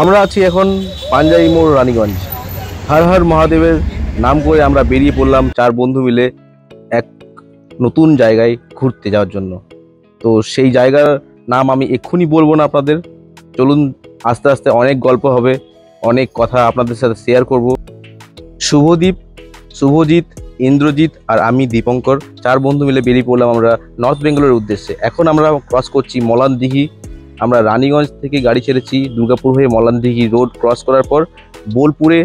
আমরা আছি এখন পাঞ্জাবি মোড় রানীগঞ্জ। হর হর মহাদেবের নাম করে আমরা বেরিয়ে পড়লাম 4 বন্ধু মিলে এক নতুন জায়গায় ঘুরতে যাওয়ার জন্য। তো সেই জায়গার নাম আমি এক্ষুনি বলবো না আপনাদের, চলুন আস্তে আস্তে অনেক গল্প হবে, অনেক কথা আপনাদের সাথে শেয়ার করব। শুভদীপ, শুভজিৎ, ইন্দ্রজিৎ আর আমি দীপঙ্কর 4 বন্ধু মিলে বেরিয়ে পড়লাম আমরা নর্থ বেঙ্গলের উদ্দেশ্যে। এখন আমরা ক্রস করছি মলানদিঘি। আমরা রানীগঞ্জ থেকে গাড়ি ছেড়েছি দুর্গাপুর হয়ে মলানদিঘি রোড ক্রস করার পর বোলপুরে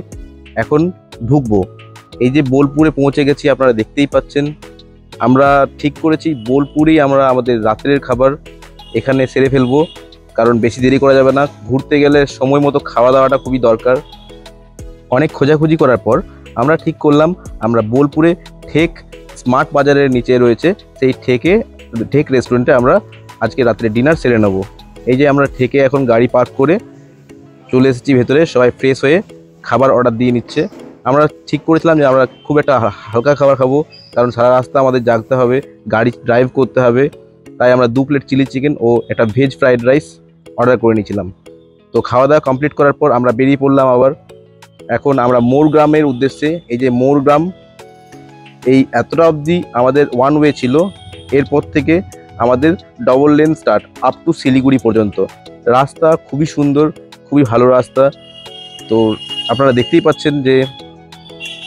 এখন ঢুকবো। এই যে বোলপুরে পৌঁছে গেছি, আপনারা দেখতেই পাচ্ছেন। আমরা ঠিক করেছি বোলপুরেই আমরা আমাদের রাত্রের খাবার এখানে সেরে ফেলবো, কারণ বেশি দেরি করা যাবে না। ঘুরতে গেলে সময় মতো খাওয়া দাওয়াটা খুবই দরকার। অনেক খোঁজাখুঁজি করার পর আমরা ঠিক করলাম আমরা বোলপুরে ঠেক স্মার্ট বাজারের নিচে রয়েছে সেই ঠেক রেস্টুরেন্টে আমরা আজকে রাত্রে ডিনার সেরে নেব। এই যে আমরা ঠেকে এখন গাড়ি পার্ক করে চলে এসেছি ভেতরে, সবাই ফ্রেশ হয়ে খাবার অর্ডার দিয়ে নিচ্ছে। আমরা ঠিক করেছিলাম যে আমরা খুব একটা হালকা খাবার খাবো, কারণ সারা রাস্তা আমাদের জাগতে হবে, গাড়ি ড্রাইভ করতে হবে। তাই আমরা 2 প্লেট চিলি চিকেন ও একটা ভেজ ফ্রাইড রাইস অর্ডার করে নিয়েছিলাম। তো খাওয়া দাওয়া কমপ্লিট করার পর আমরা বেরিয়ে পড়লাম আবার। এখন আমরা মোরগ্রামের উদ্দেশ্যে। এই যে মোরগ্রাম, এই এতটা অবধি আমাদের 1 ওয়ে ছিল, এরপর থেকে আমাদের double lane start up to Siliguri পর্যন্ত। রাস্তা খুবই সুন্দর, খুবই ভালো রাস্তা। তো আপনারা দেখতেই পাচ্ছেন যে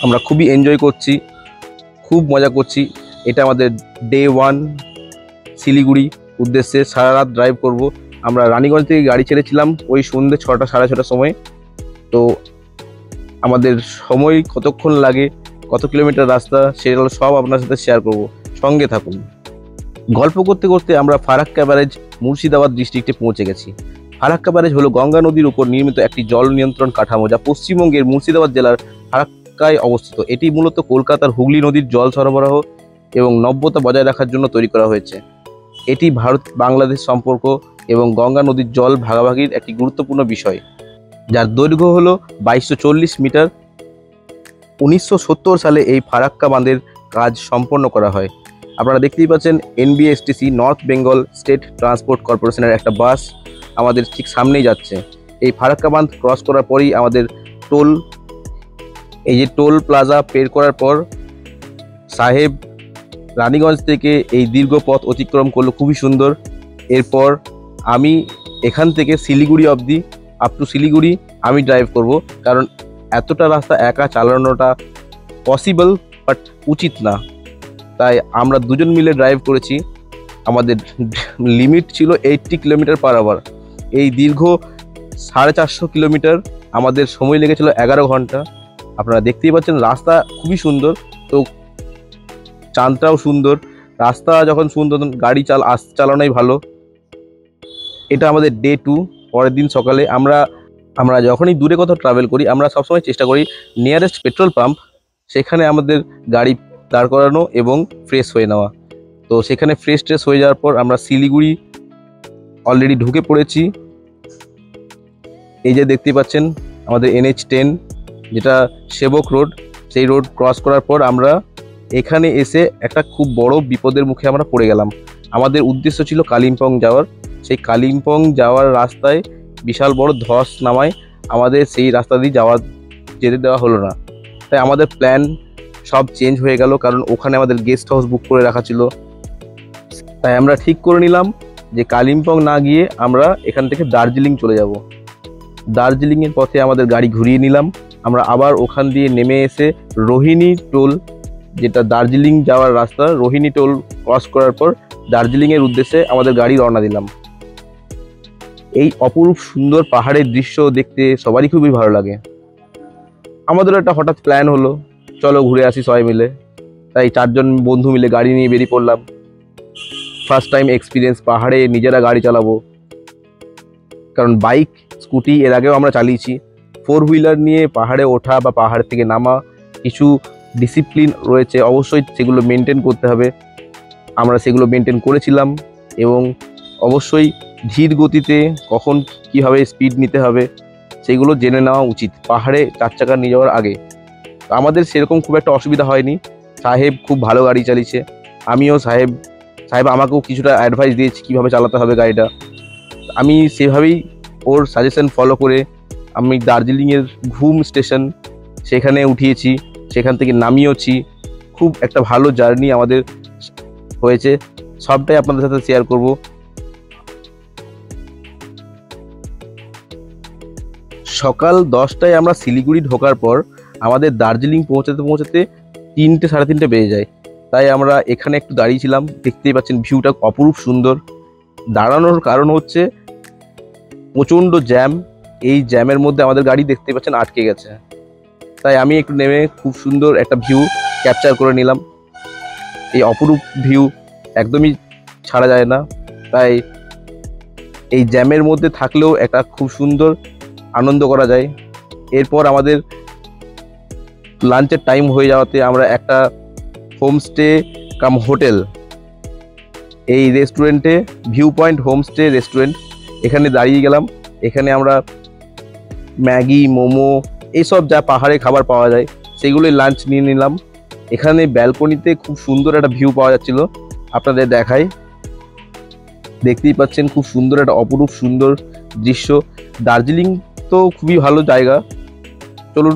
আমরা খুবই এনজয় করছি, খুব মজা করছি। এটা আমাদের ডে 1 শিলিগুড়ি উদ্দেশ্যে। সারা রাত ড্রাইভ করব। আমরা রানীগঞ্জ থেকে গাড়ি ছেড়েছিলাম ওই সন্ধ্যে 6টা সাড়ে 6টার সময়। তো আমাদের সময় কতক্ষণ লাগে, কত কিলোমিটার রাস্তা, সেগুলো সব আপনার সাথে শেয়ার করব, সঙ্গে থাকুন। গল্প করতে করতে আমরা ফারাক্কা ব্যারেজ মুর্শিদাবাদ ডিস্ট্রিক্টে পৌঁছে গেছি। ফারাক্কা ব্যারেজ হলো গঙ্গা নদীর উপর নির্মিত একটি জল নিয়ন্ত্রণ কাঠামো, যা পশ্চিমবঙ্গের মুর্শিদাবাদ জেলার ফারাক্কায় অবস্থিত। এটি মূলত কলকাতার হুগলি নদীর জল সরবরাহ এবং নব্যতা বজায় রাখার জন্য তৈরি করা হয়েছে। এটি ভারত বাংলাদেশ সম্পর্ক এবং গঙ্গা নদীর জল ভাগাভাগির একটি গুরুত্বপূর্ণ বিষয়, যার দৈর্ঘ্য হলো 2240 মিটার। 1970 সালে এই ফারাক্কা বাঁধের কাজ সম্পন্ন করা হয়। আপনারা দেখতেই পাচ্ছেন NBSTC north Bengal state transport কর্পোরেশনের একটা বাস আমাদের ঠিক সামনেই যাচ্ছে। এই ফারাক্কা বাঁধ ক্রস করার পরেই আমাদের টোল, এই যে টোল প্লাজা পের করার পর সাহেব রানীগঞ্জ থেকে এই দীর্ঘ পথ অতিক্রম করলো, খুবই সুন্দর। এরপর আমি এখান থেকে শিলিগুড়ি অবধি আপ টু শিলিগুড়ি আমি ড্রাইভ করব, কারণ এতটা রাস্তা একা চালানোটা পসিবল বাট উচিত না। তাই আমরা 2 জন মিলে ড্রাইভ করেছি। আমাদের লিমিট ছিল 80 কিলোমিটার পার আওয়ার। এই দীর্ঘ 450 কিলোমিটার আমাদের সময় লেগেছিল 11 ঘন্টা। আপনারা দেখতেই পাচ্ছেন রাস্তা খুবই সুন্দর, তো চাঁদটাও সুন্দর। রাস্তা যখন সুন্দর গাড়ি চালানোই ভালো। এটা আমাদের ডে 2। পরের দিন সকালে আমরা যখনই দূরে কোথাও ট্রাভেল করি আমরা সবসময় চেষ্টা করি নিয়ারেস্ট পেট্রোল পাম্প, সেখানে আমাদের গাড়ি দাঁড় করানো এবং ফ্রেশ হয়ে নেওয়া। তো সেখানে ফ্রেশ হয়ে যাওয়ার পর আমরা শিলিগুড়ি অলরেডি ঢুকে পড়েছি। এই যে দেখতে পাচ্ছেন আমাদের NH10 যেটা সেবক রোড, সেই রোড ক্রস করার পর আমরা এখানে এসে একটা খুব বড় বিপদের মুখে আমরা পড়ে গেলাম। আমাদের উদ্দেশ্য ছিল কালিম্পং যাওয়ার। সেই কালিম্পং যাওয়ার রাস্তায় বিশাল বড় ধস নামায় আমাদের সেই রাস্তা দিয়ে যেতে দেওয়া হলো না। তাই আমাদের প্ল্যান সব চেঞ্জ হয়ে গেল, কারণ ওখানে আমাদের গেস্ট হাউস বুক করে রাখা ছিল। তাই আমরা ঠিক করে নিলাম যে কালিম্পং না গিয়ে আমরা এখান থেকে দার্জিলিং চলে যাব। দার্জিলিংয়ের পথে আমাদের গাড়ি ঘুরিয়ে নিলাম। আমরা আবার ওখান দিয়ে নেমে এসে রোহিণী টোল, যেটা দার্জিলিং যাওয়ার রাস্তা, রোহিণী টোল ক্রস করার পর দার্জিলিংয়ের উদ্দেশ্যে আমাদের গাড়ি রওনা দিলাম। এই অপরূপ সুন্দর পাহাড়ের দৃশ্য দেখতে সবারই খুবই ভালো লাগে। আমাদেরও একটা হঠাৎ প্ল্যান হলো, চলো ঘুরে আসি সবাই মিলে। তাই 4 জন বন্ধু মিলে গাড়ি নিয়ে বেরিয়ে পড়লাম। ফার্স্ট টাইম এক্সপিরিয়েন্স, পাহাড়ে নিজেরা গাড়ি চালাবো, কারণ বাইক স্কুটি এর আগেও আমরা চালিয়েছি। 4 হুইলার নিয়ে পাহাড়ে ওঠা বা পাহাড় থেকে নামা কিছু ডিসিপ্লিন রয়েছে, অবশ্যই সেগুলো মেনটেন করতে হবে। আমরা সেগুলো মেনটেন করেছিলাম এবং অবশ্যই ধীর গতিতে কখন কীভাবে স্পিড নিতে হবে সেগুলো জেনে নেওয়া উচিত পাহাড়ে 4 চাকা নিয়ে যাওয়ার আগে। আমাদের সেরকম খুব একটা অসুবিধা হয়নি। সাহেব খুব ভালো গাড়ি চালিয়েছে, আমিও সাহেব আমাকেও কিছুটা অ্যাডভাইস দিয়েছি কীভাবে চালাতে হবে গাড়িটা। আমি সেভাবেই ওর সাজেশন ফলো করে আমি দার্জিলিংয়ের ঘুম স্টেশন সেখানে উঠিয়েছি, সেখান থেকে নামিয়েছি। খুব একটা ভালো জার্নি আমাদের হয়েছে, সবটাই আপনাদের সাথে শেয়ার করব। সকাল 10টায় আমরা শিলিগুড়ি ঢোকার পর আমাদের দার্জিলিং পৌঁছাতে পৌঁছাতে 3টে সাড়ে 3টে বেজে যায়। তাই আমরা এখানে একটু দাঁড়িয়েছিলাম। দেখতেই পাচ্ছেন ভিউটা অপরূপ সুন্দর। দাঁড়ানোর কারণ হচ্ছে প্রচণ্ড জ্যাম, এই জ্যামের মধ্যে আমাদের গাড়ি দেখতে পাচ্ছেন আটকে গেছে। তাই আমি একটু নেমে খুব সুন্দর একটা ভিউ ক্যাপচার করে নিলাম। এই অপরূপ ভিউ একদমই ছাড়া যায় না, তাই এই জ্যামের মধ্যে থাকলেও একটা খুব সুন্দর আনন্দ করা যায়। এরপর আমাদের লাঞ্চের টাইম হয়ে যাওয়াতে আমরা একটা হোমস্টে কাম হোটেল, এই রেস্টুরেন্টে ভিউ পয়েন্ট হোমস্টে রেস্টুরেন্ট, এখানে দাঁড়িয়ে গেলাম। এখানে আমরা ম্যাগি, মোমো, এইসব যা পাহাড়ে খাবার পাওয়া যায় সেগুলোই লাঞ্চ নিয়ে নিলাম। এখানে ব্যালকনিতে খুব সুন্দর একটা ভিউ পাওয়া যাচ্ছিল, আপনাদের দেখাই। দেখতেই পাচ্ছেন খুব সুন্দর একটা অপরূপ সুন্দর দৃশ্য। দার্জিলিং তো খুবই ভালো জায়গা, চলুন